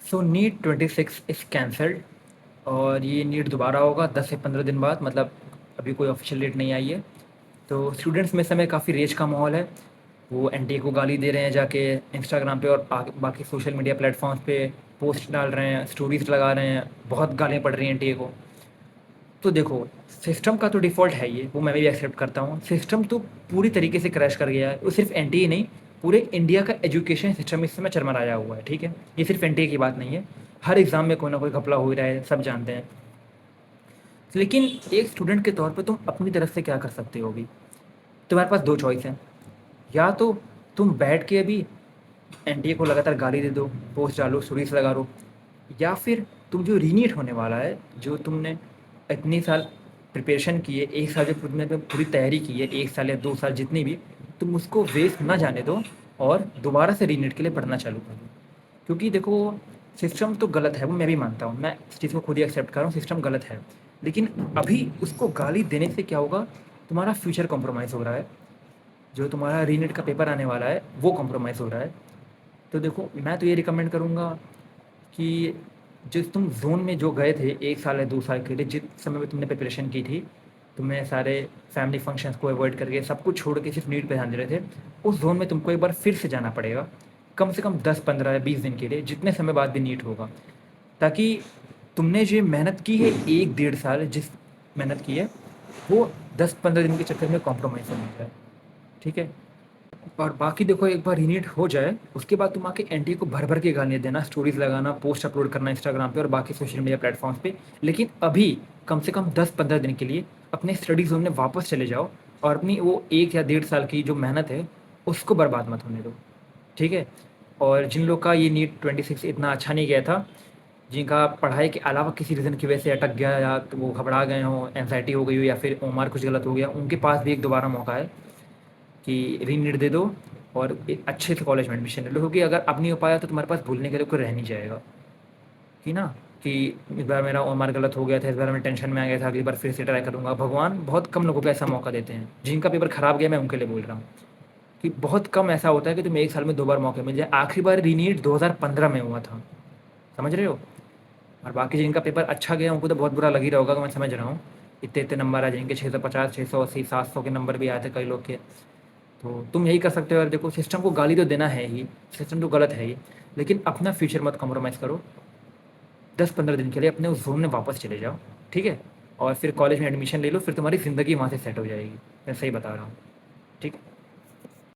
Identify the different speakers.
Speaker 1: So NEET 26 is cancelled और ये NEET दोबारा होगा 10 से 15 दिन बाद, मतलब अभी कोई ऑफिशियल डेट नहीं आई है। तो स्टूडेंट्स में इस समय काफ़ी रेज का माहौल है। वो एनटीए को गाली दे रहे हैं जाके इंस्टाग्राम पे और बाकी सोशल मीडिया प्लेटफॉर्म्स पे पोस्ट डाल रहे हैं, स्टोरीज लगा रहे हैं, बहुत गालियाँ पड़ रही हैं एनटीए को। तो देखो, सिस्टम का तो डिफ़ॉल्ट है ये, वो मैं भी एक्सेप्ट करता हूँ। सिस्टम तो पूरी तरीके से क्रैश कर गया है। वो सिर्फ एनटीए नहीं, पूरे इंडिया का एजुकेशन सिस्टम इस समय चरमराया हुआ है, ठीक है? ये सिर्फ एनटीए की बात नहीं है। हर एग्ज़ाम में कोई ना कोई घपला हो ही रहा है, सब जानते हैं। लेकिन एक स्टूडेंट के तौर पे तुम अपनी तरफ से क्या कर सकते हो अभी? तुम्हारे पास 2 चॉइस हैं। या तो तुम बैठ के अभी एनटीए को लगातार गाली दे दो, पोस्ट डालो, स्टोरीज़ लगा लो, या फिर तुम जो रीनीट होने वाला है, जो तुमने इतने साल प्रिपरेशन की है, 1 साल जो तुमने पूरी तैयारी की है, 1 साल या 2 साल जितनी भी, तुम उसको वेस्ट ना जाने दो और दोबारा से रीनीट के लिए पढ़ना चालू कर दो। क्योंकि देखो, सिस्टम तो गलत है, वो मैं भी मानता हूँ, मैं इस चीज़ को खुद ही एक्सेप्ट कर रहा हूँ, सिस्टम गलत है। लेकिन अभी उसको गाली देने से क्या होगा? तुम्हारा फ्यूचर कॉम्प्रोमाइज़ हो रहा है। जो तुम्हारा रीनीट का पेपर आने वाला है, वो कॉम्प्रोमाइज़ हो रहा है। तो देखो, मैं तो ये रिकमेंड करूँगा कि जिस तुम ज़ोन में जो गए थे 1 साल या 2 साल के लिए, जिस समय में तुमने प्रिपरेशन की थी, तुम्हें सारे फैमिली फंक्शंस को अवॉइड करके सब कुछ छोड़ के सिर्फ नीट पे ध्यान दे रहे थे, उस ज़ोन में तुमको एक बार फिर से जाना पड़ेगा। कम से कम 10, 15 या 20 दिन के लिए, जितने समय बाद भी नीट होगा। ताकि तुमने जो मेहनत की है 1 डेढ़ साल, जिस मेहनत की है, वो 10-15 दिन के चक्कर में कॉम्प्रोमाइज़ ना हो जाए, ठीक है? और बाकी देखो, एक बार रीनेट हो जाए, उसके बाद तुम आके एनटीए को भर भर के गालियाँ देना, स्टोरीज लगाना, पोस्ट अपलोड करना इंस्टाग्राम पे और बाकी सोशल मीडिया प्लेटफॉर्म्स पे। लेकिन अभी कम से कम 10-15 दिन के लिए अपने स्टडी जोन में वापस चले जाओ और अपनी वो 1 या डेढ़ साल की जो मेहनत है, उसको बर्बाद मत होने दो, ठीक है? और जिन लोग का ये नीट 26 इतना अच्छा नहीं गया था, जिनका पढ़ाई के अलावा किसी रीज़न की वजह से अटक गया, या तो वो घबरा गए हों, एंग्जाइटी हो गई हो, या फिर ओमार कुछ गलत हो गया, उनके पास भी एक दोबारा मौका है कि रीनीट दे दो और एक अच्छे से कॉलेज में एडमिशन ले लो। क्योंकि अगर अब नहीं हो पाया तो तुम्हारे पास भूलने के लिए कोई रह नहीं जाएगा, कि ना, कि इस बार मेरा ओमार गलत हो गया था, इस बार मैं टेंशन में आ गया था, अगली बार फिर से ट्राई करूँगा। भगवान बहुत कम लोगों को ऐसा मौका देते हैं। जिनका पेपर खराब गया, मैं उनके लिए बोल रहा हूँ कि बहुत कम ऐसा होता है कि तुम्हें 1 साल में 2 बार मौके मिल जाए। आखिरी बार रीनीट 2015 में हुआ था, समझ रहे हो? और बाकी जिनका पेपर अच्छा गया उनको तो बहुत बुरा लग ही रहा होगा, मैं समझ रहा हूँ। इतने इतने नंबर आ जाएंगे, 650, 680, 700 के नंबर भी आए थे कई लोग के। तो तुम यही कर सकते हो यार। देखो, सिस्टम को गाली तो देना है ही, सिस्टम तो गलत है ही, लेकिन अपना फ्यूचर मत कॉम्प्रोमाइज़ करो। 10-15 दिन के लिए अपने उस ज़ोन में वापस चले जाओ, ठीक है? और फिर कॉलेज में एडमिशन ले लो, फिर तुम्हारी ज़िंदगी वहाँ से सेट हो जाएगी। मैं सही बता रहा हूँ, ठीक है?